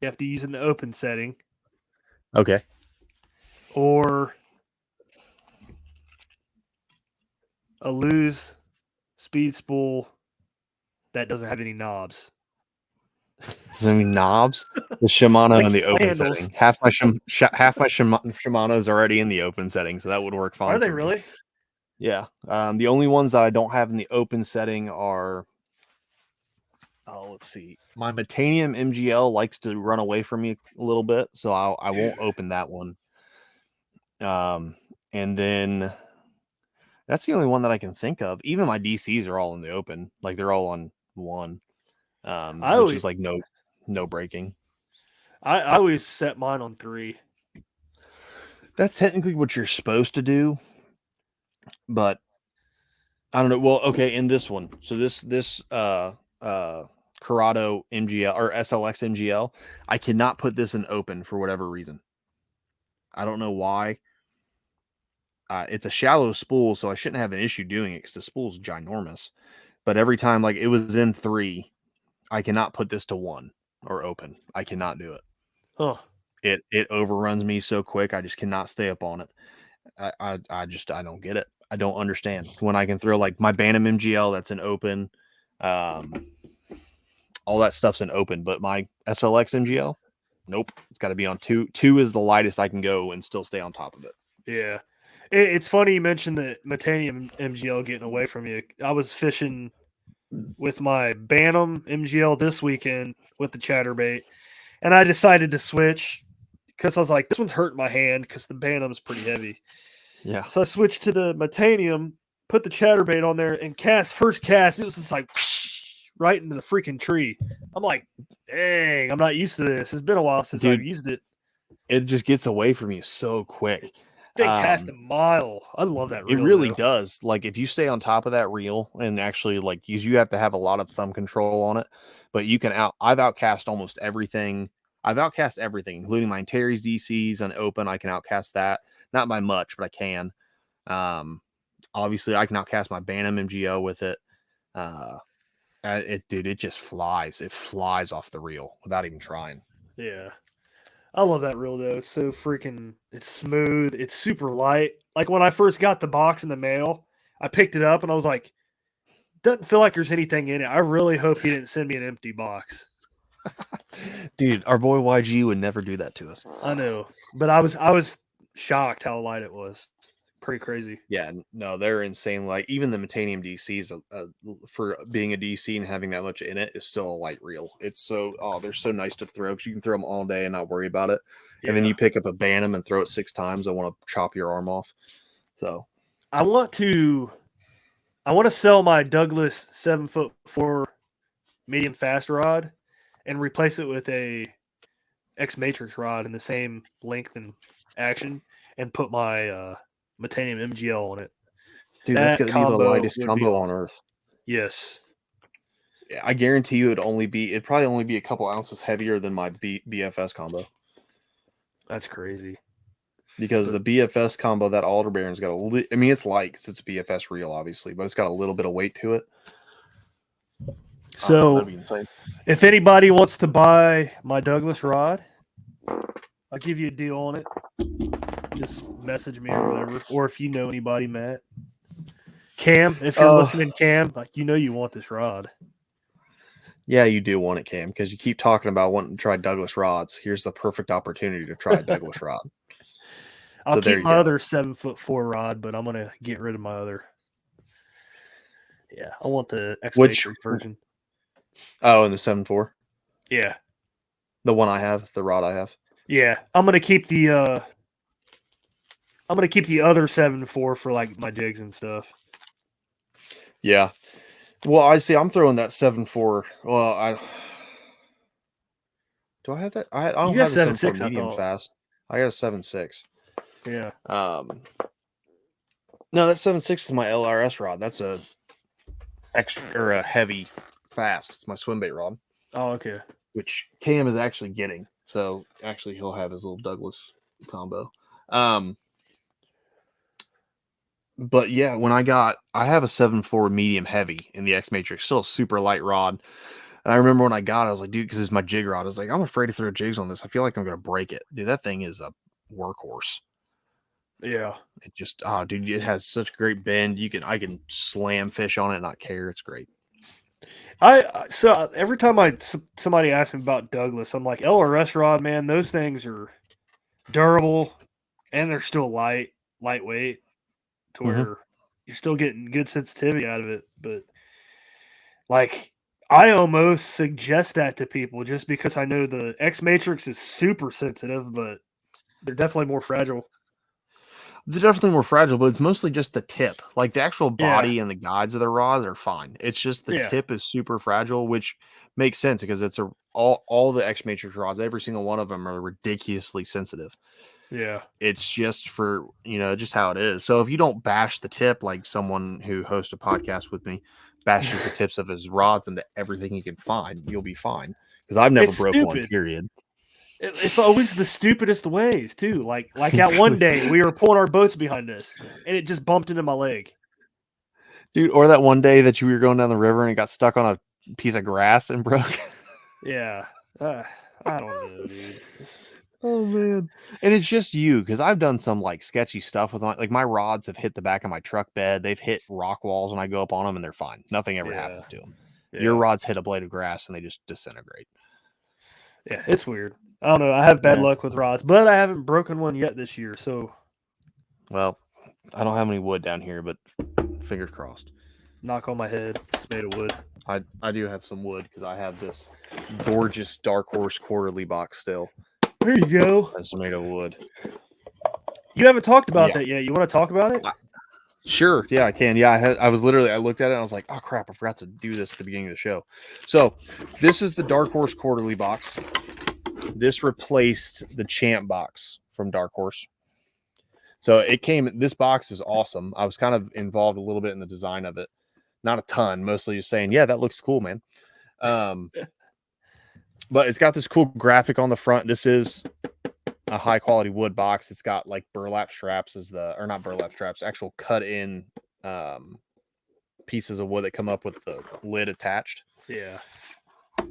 You have to use it in the open setting.
Okay.
Or a loose speed spool that doesn't have any knobs.
Some knobs. The Shimano
Like
in the open
handles.
setting. Half my Shimano is already in the open setting, so that would work fine.
Are they really?
Yeah. The only ones that I don't have in the open setting are. Oh, let's see. My Metanium MGL likes to run away from me a little bit, so I won't open that one. And then that's the only one that I can think of. Even my DCs are all in the open, like they're all on one, which is like no braking.
I always set mine on 3.
That's technically what you're supposed to do, but I don't know. Well, okay, in this one, so this Corrado MGL or SLX MGL, I cannot put this in open for whatever reason. I don't know why. It's a shallow spool, so I shouldn't have an issue doing it because the spool's ginormous. But every time, like it was in 3, I cannot put this to 1 or open. I cannot do it.
Huh.
It overruns me so quick. I just cannot stay up on it. I don't get it. I don't understand when I can throw like my Bantam MGL that's an open, all that stuff's an open, but my SLX MGL, nope. It's got to be on 2. 2 is the lightest I can go and still stay on top of it.
Yeah. It's funny you mentioned the Metanium MGL getting away from you. I was fishing with my Bantam MGL this weekend with the chatterbait, and I decided to switch because I was like, this one's hurting my hand because the Bantam's pretty heavy.
Yeah.
So I switched to the Metanium, put the chatterbait on there, and first cast, it was just like whoosh, right into the freaking tree. I'm like, dang, I'm not used to this. It's been a while since I've used it.
It just gets away from you so quick.
They cast a mile. I love that reel.
It really does. Like if you stay on top of that reel and actually like you have to have a lot of thumb control on it, but you can I've outcast almost everything. I've outcast everything, including my Terry's DCs and open. I can outcast that. Not by much, but I can. Obviously I can outcast my Bantam MGO with it. Dude, it just flies. It flies off the reel without even trying.
Yeah. I love that reel though. It's so freaking. It's smooth. It's super light. Like when I first got the box in the mail, I picked it up and I was like, doesn't feel like there's anything in it. I really hope he didn't send me an empty box.
Dude, our boy YG would never do that to us.
I know, but I was shocked how light it was. Pretty crazy.
Yeah, no, they're insane. Like even the Metanium DCs, for being a DC and having that much in it, is still a light reel. It's they're so nice to throw because you can throw them all day and not worry about it.
Yeah.
And then you pick up a Bantam and throw it 6 times. I want to chop your arm off. So
I want to sell my Douglas 7'4" medium fast rod and replace it with a X Matrix rod in the same length and action, and put my Metanium MGL on it.
dude, that's gonna be the lightest combo on earth.
Yes.
Yeah, I guarantee you it'd probably only be a couple ounces heavier than my BFS combo.
That's crazy.
Because the BFS combo, that Alder Baron's got I mean, it's light because it's a BFS reel, obviously, but it's got a little bit of weight to it.
So,
that'd be insane.
If anybody wants to buy my Douglas rod, I'll give you a deal on it. Just message me or whatever. Or if you know anybody, Matt. Cam, if you're listening, Cam, you want this rod.
Yeah, you do want it, Cam, because you keep talking about wanting to try Douglas rods. Here's the perfect opportunity to try a Douglas rod.
I'll keep my other 7'4" rod, but I'm gonna get rid of my other. Yeah, I want the X Matrix version.
Oh, and the 7'4"?
Yeah.
The one I have, the rod I have.
Yeah. I'm gonna keep the other 7'4" for like my jigs and stuff.
Yeah. Well, I see. I'm throwing that 7'4". Well, do I have that? I don't have a 7'4" medium fast. I got a 7'6".
Yeah.
No, that 7'6" is my LRS rod. That's a heavy fast. It's my swim bait rod.
Oh, okay.
Which Cam is actually getting. So actually, he'll have his little Douglas combo. But yeah, I have a 7'4" medium heavy in the X Matrix, still a super light rod. And I remember when I got it, I was like, dude, because it's my jig rod. I was like, I'm afraid to throw jigs on this. I feel like I'm going to break it. Dude, that thing is a workhorse.
Yeah.
It just, dude, it has such great bend. I can slam fish on it and not care. It's great.
So every time somebody asks me about Douglas, I'm like, LRS rod, man, those things are durable and they're still lightweight to where you're still getting good sensitivity out of it. But like, I almost suggest that to people just because I know the X Matrix is super sensitive, but they're definitely more fragile.
They're definitely more fragile, but it's mostly just the tip. Like the actual body and the guides of the rods are fine. It's just the tip is super fragile, which makes sense because it's all the X Matrix rods, every single one of them are ridiculously sensitive.
Yeah.
It's just for, just how it is. So if you don't bash the tip, like someone who hosts a podcast with me bashes the tips of his rods into everything he can find, you'll be fine. Because I've never broke one, period.
It's always the stupidest ways too. Like that one day we were pulling our boats behind us and it just bumped into my leg.
Dude, or that one day that you were going down the river and it got stuck on a piece of grass and broke.
Yeah. I don't know, dude.
Oh man. And it's just you, because I've done some like sketchy stuff with my rods have hit the back of my truck bed. They've hit rock walls when I go up on them and they're fine. Nothing ever happens to them. Yeah. Your rods hit a blade of grass and they just disintegrate.
Yeah, it's weird. I don't know. I have bad luck with rods, but I haven't broken one yet this year. So,
well, I don't have any wood down here, but fingers crossed.
Knock on my head. It's made of wood.
I do have some wood because I have this gorgeous DarkHorse quarterly box still.
There you go.
It's made of wood.
You haven't talked about that yet. You want to talk about it?
Sure. Yeah, I can. Yeah, I looked at it and I was like, oh crap, I forgot to do this at the beginning of the show. So this is the DarkHorse quarterly box. This replaced the Champ box from DarkHorse. So this box is awesome. I was kind of involved a little bit in the design of it. Not a ton, mostly just saying, yeah, that looks cool, man. But it's got this cool graphic on the front. This is a high quality wood box. It's got like burlap straps not burlap straps, actual cut in pieces of wood that come up with the lid attached.
Yeah.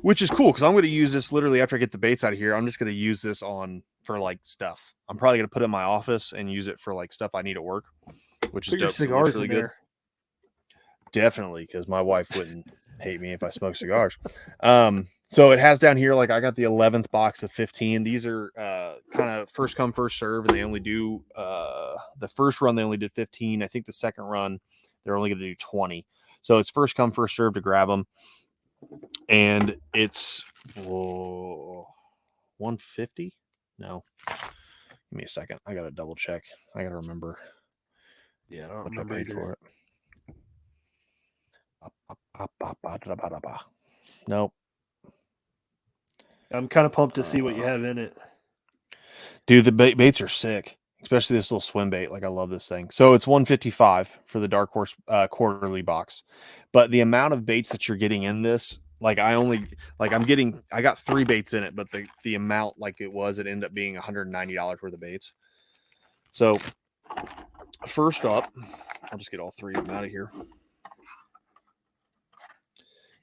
Which is cool because I'm going to use this literally after I get the baits out of here. I'm just going to use this for like stuff. I'm probably going to put it in my office and use it for like stuff I need at work, which is
Put your
dope. So it
cigars
looks really
in
good.
there.
Definitely, because my wife wouldn't hate me if I smoke cigars. So it has down here, like I got the 11th box of 15. These are kind of first come, first serve, and they only do the first run, they only did 15. I think the second run, they're only going to do 20. So it's first come, first serve to grab them. And it's 150. No, give me a second. I gotta double check. I gotta remember.
Yeah, I don't
what
remember
I paid
either.
for it. Nope.
I'm kind of pumped to see what you have in it.
Dude, the baits are sick, especially this little swim bait. Like I love this thing. So it's 155 for the DarkHorse quarterly box, but the amount of baits that you're getting in this. Like I got 3 baits in it, but the amount like it ended up being $190 worth of baits. So first up, I'll just get all 3 of them out of here.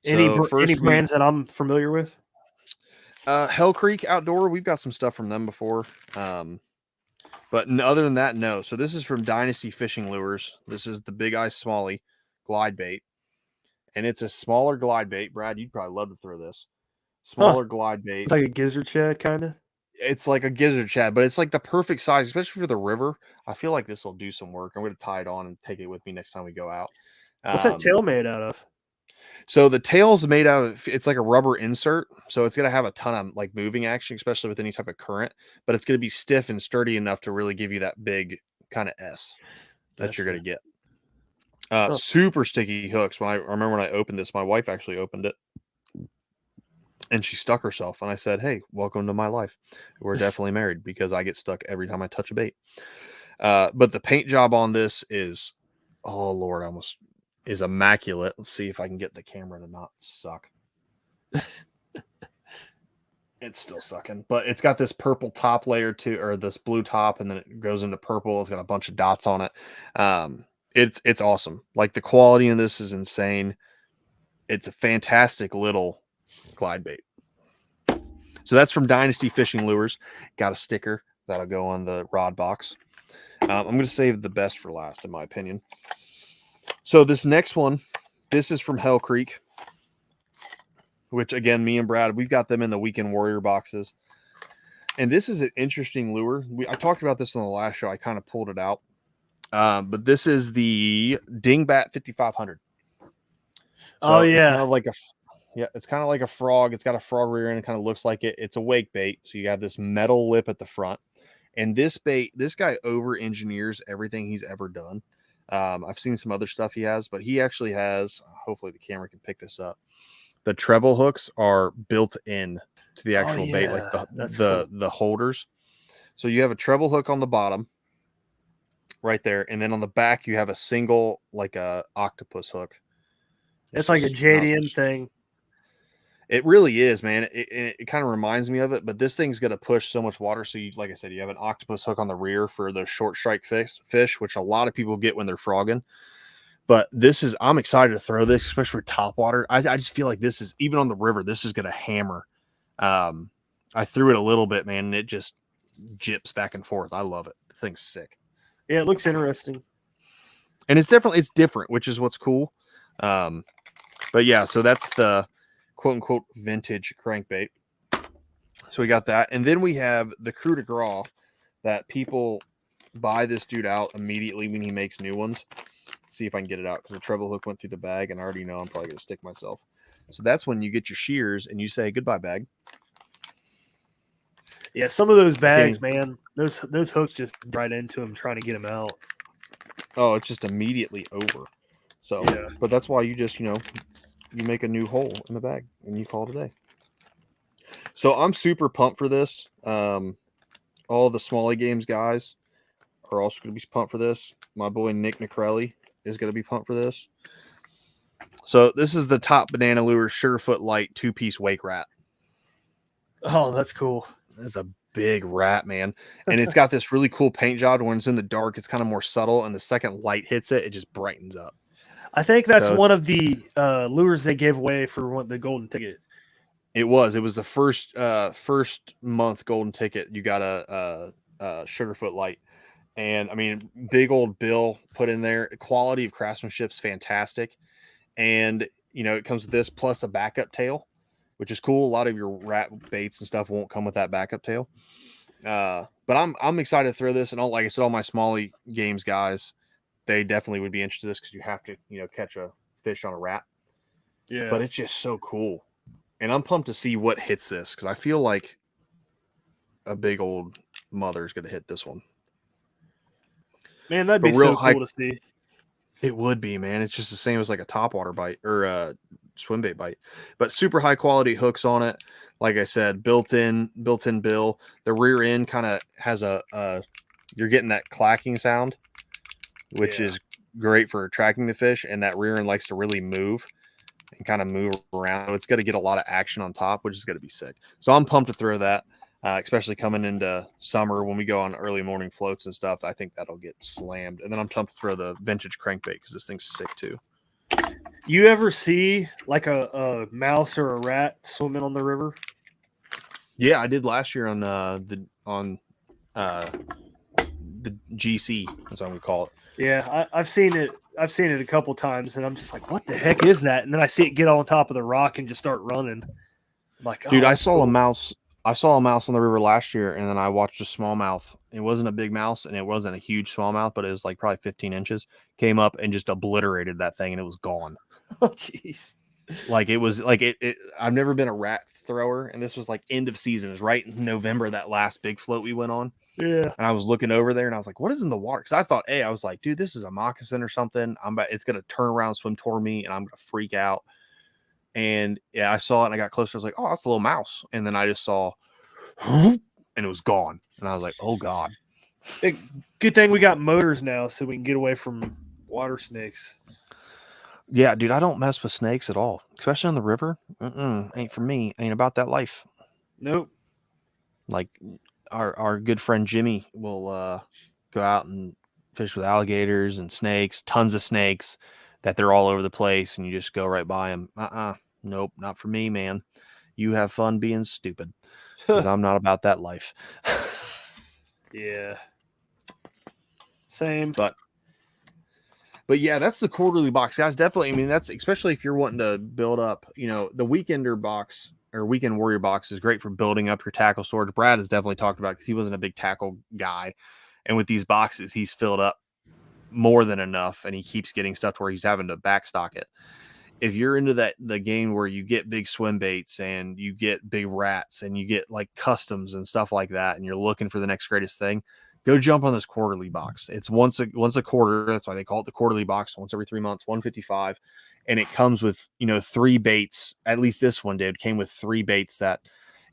Any brands that I'm familiar with?
Hell Creek Outdoor, we've got some stuff from them before. But other than that, no. So this is from Dynasty Fishing Lures. This is the Big Eye Smallie glide bait. And it's a smaller glide bait. Brad, you'd probably love to throw this. Smaller glide bait.
It's like a gizzard shad, kind of.
It's like a gizzard shad, but it's like the perfect size, especially for the river. I feel like this will do some work. I'm going to tie it on and take it with me next time we go out.
What's that tail made out of?
So the tail's made out of, it's like a rubber insert. So it's going to have a ton of like moving action, especially with any type of current, but it's going to be stiff and sturdy enough to really give you that big kind of S that you're going to get. Super sticky hooks. I remember when I opened this, my wife actually opened it and she stuck herself. And I said, "Hey, welcome to my life. We're definitely married because I get stuck every time I touch a bait." But the paint job on this is, oh Lord, is immaculate. Let's see if I can get the camera to not suck. It's still sucking, but it's got this purple top layer too, or this blue top, and then it goes into purple. It's got a bunch of dots on it. It's awesome. Like the quality in this is insane. It's a fantastic little glide bait. So that's from Dynasty Fishing Lures. Got a sticker that'll go on the rod box. I'm going to save the best for last, in my opinion. So this next one, this is from Hell Creek, which again, me and Brad, we've got them in the Weekend Warrior boxes. And this is an interesting lure. I talked about this on the last show. I kind of pulled it out. But this is the Dingbat 5500. So it's kind of like it's kind of like a frog. It's got a frog rear end. It kind of looks like it. It's a wake bait. So you have this metal lip at the front. And this guy over engineers everything he's ever done. I've seen some other stuff he has, but he actually has, hopefully the camera can pick this up. The treble hooks are built in to the actual bait, like the holders. So you have a treble hook on the bottom right there. And then on the back, you have a single, like a octopus hook.
It's like a JDM thing.
It really is, man. It kind of reminds me of it, but this thing's going to push so much water. So like I said, you have an octopus hook on the rear for the short strike fish, which a lot of people get when they're frogging. But I'm excited to throw this, especially for top water. I just feel like this is, even on the river, this is going to hammer. I threw it a little bit, man, and it just jips back and forth. I love it. The thing's sick.
Yeah, it looks interesting.
And it's different, which is what's cool. But yeah, so that's the quote unquote vintage crankbait. So we got that. And then we have the Coup de Gras that people buy this dude out immediately when he makes new ones. Let's see if I can get it out because the treble hook went through the bag and I already know I'm probably going to stick myself. So that's when you get your shears and you say goodbye, bag.
Yeah, some of those bags, man, those hooks just right into them trying to get them out.
Oh, it's just immediately over. So, yeah. But that's why you just, you make a new hole in the bag and you call it a day. So I'm super pumped for this. All the Smalley Games guys are also going to be pumped for this. My boy Nick Nicrelli is going to be pumped for this. So this is the Top Banana Lure Surefoot Light 2-piece wake rat.
Oh, that's cool.
It's a big rat, man. And it's got this really cool paint job. When it's in the dark, it's kind of more subtle. And the second light hits it, it just brightens up.
I think that's
So
one of the lures they gave away for the golden ticket.
it was the first month golden ticket. You got a Sugarfoot light, and I mean, big old bill put in there. Quality of craftsmanship's fantastic, and it comes with this plus a backup tail, which is cool. A lot of your rat baits and stuff won't come with that backup tail. But I'm excited to throw this, and like I said, all my Smalley Games guys, they definitely would be interested in this because you have to catch a fish on a rat.
Yeah,
But it's just so cool, and I'm pumped to see what hits this because I feel like a big old mother is going to hit this one.
Man, that'd be so cool to see.
It would be, man. It's just the same as like a topwater bite or a swim bait bite, but super high quality hooks on it. Like I said, built-in bill. The rear end kind of has you're getting that clacking sound, which is great for attracting the fish. And that rear end likes to really move and kind of move around. It's going to get a lot of action on top, which is going to be sick. So I'm pumped to throw that. Especially coming into summer when we go on early morning floats and stuff. I think that'll get slammed. And then I'm pumped to throw the vintage crankbait because this thing's sick too.
You ever see like a mouse or a rat swimming on the river?
Yeah, I did last year on the GC, that's what we call it.
Yeah, I've seen it. I've seen it a couple times, and I'm just like, "What the heck is that?" And then I see it get on top of the rock and just start running. I'm like,
dude, I saw
cool.
a mouse. I saw a mouse on the river last year, and then I watched a smallmouth. It wasn't a big mouse, and it wasn't a huge smallmouth, but it was like probably 15 inches. Came up and just obliterated that thing, and it was gone.
Oh, jeez.
Like it was like it. I've never been a rat thrower, and this was like end of season. It was right in November, that last big float we went on.
Yeah.
And I was looking over there, and I was like, "What is in the water?" Because I thought, I was like, "Dude, this is a moccasin or something. It's gonna turn around, swim toward me, and I'm gonna freak out." And yeah, I saw it, and I got closer. I was like, "Oh, that's a little mouse." And then I just saw, and it was gone. And I was like, "Oh God."
Good thing we got motors now, so we can get away from water snakes.
Yeah, dude, I don't mess with snakes at all, especially on the river. Ain't for me. Ain't about that life.
Nope.
Like our good friend Jimmy will go out and fish with alligators and snakes, tons of snakes that they're all over the place, and you just go right by them. Nope, not for me, man. You have fun being stupid because I'm not about that life.
Yeah. Same.
But yeah, that's the quarterly box, guys. Definitely. I mean, that's especially if you're wanting to build up, the weekender box or weekend warrior box is great for building up your tackle storage. Brad has definitely talked about because he wasn't a big tackle guy. And with these boxes, he's filled up more than enough, and he keeps getting stuff to where he's having to backstock it. If you're into the game where you get big swim baits and you get big rats and you get like customs and stuff like that, and you're looking for the next greatest thing, go jump on this quarterly box. It's once a quarter. That's why they call it the quarterly box. Once every 3 months, 155, and it comes with 3 baits. At least this one did. Came with 3 baits that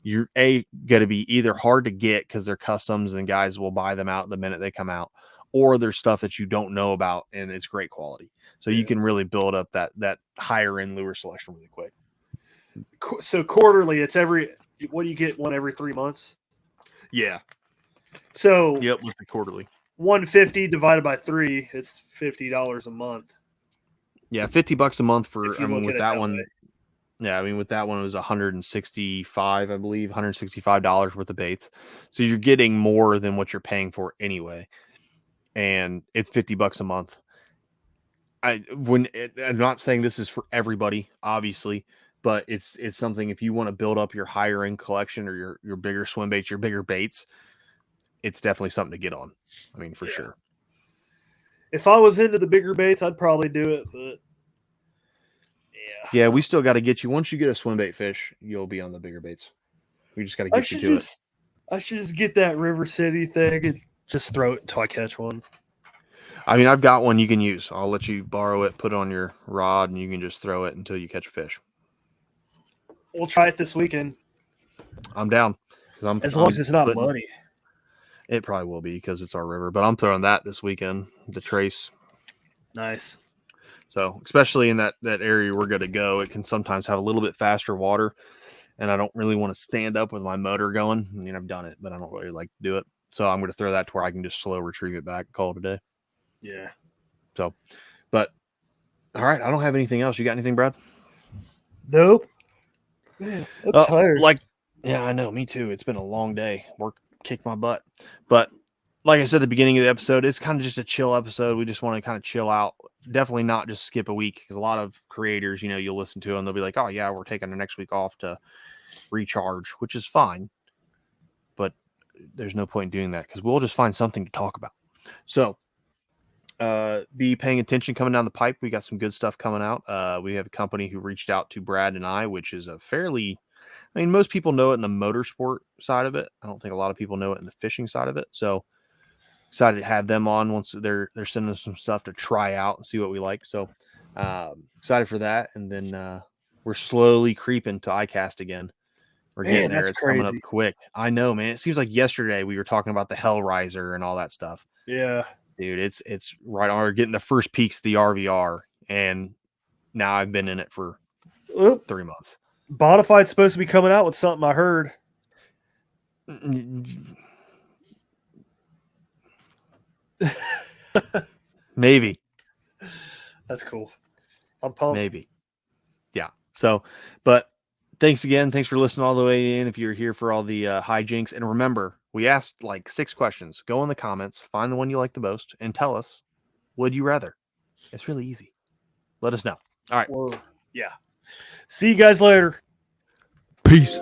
you're going to be either hard to get because they're customs and guys will buy them out the minute they come out, or there's stuff that you don't know about and it's great quality. So you can really build up that higher end lure selection really quick.
So quarterly, it's what do you get, one every 3 months?
Yeah.
So
yep, with the quarterly.
150 divided by 3, it's $50 a month.
Yeah, $50 a month for with that one.
Way.
Yeah, I mean with that one it was 165, I believe, $165 worth of baits. So you're getting more than what you're paying for anyway. And it's $50 a month. I'm not saying this is for everybody, obviously, but it's something if you want to build up your higher end collection or your bigger swim baits, your bigger baits, it's definitely something to get on. I mean, for sure.
If I was into the bigger baits, I'd probably do it, but
yeah, we still got to get you. Once you get a swim bait fish, you'll be on the bigger baits. We just got to get you to it.
I should just get that River City thing and just throw it until I catch one.
I mean, I've got one you can use. I'll let you borrow it, put it on your rod, and you can just throw it until you catch a fish.
We'll try it this weekend.
I'm down.
As long as it's not muddy.
It probably will be because it's our river, but I'm throwing that this weekend, the trace.
Nice.
So, especially in that area we're going to go, it can sometimes have a little bit faster water, and I don't really want to stand up with my motor going. I mean, I've done it, but I don't really like to do it. So I'm going to throw that to where I can just slow retrieve it back and call it a day.
Yeah.
So, but All right. I don't have anything else. You got anything, Brad?
Nope. Man, I'm tired.
Yeah, I know. Me too. It's been a long day. Work kicked my butt. But like I said at the beginning of the episode, it's kind of just a chill episode. We just want to kind of chill out. Definitely not just skip a week, because a lot of creators, you'll listen to them. They'll be like, oh, yeah, we're taking the next week off to recharge, which is fine. But there's no point in doing that, because we'll just find something to talk about. So be paying attention coming down the pipe. We got some good stuff coming out. We have a company who reached out to Brad and I, which is most people know it in the motorsport side of it. I don't think a lot of people know it in the fishing side of it. So excited to have them on once they're sending us some stuff to try out and see what we like. So excited for that. And then we're slowly creeping to iCast again. We're getting there. It's coming up quick. I know, man. It seems like yesterday we were talking about the Hellraiser and all that stuff.
Yeah.
Dude, it's right on. We're getting the first peeks of the RVR, and now I've been in it for 3 months.
Bonafide supposed to be coming out with something, I heard.
Maybe.
That's cool. I'm pumped.
Maybe. Yeah. So, but thanks again. Thanks for listening all the way in. If you're here for all the hijinks, and remember, we asked like 6 questions. Go in the comments, find the one you like the most, and tell us, would you rather? It's really easy. Let us know. All right.
Whoa. Yeah. See you guys later.
Peace.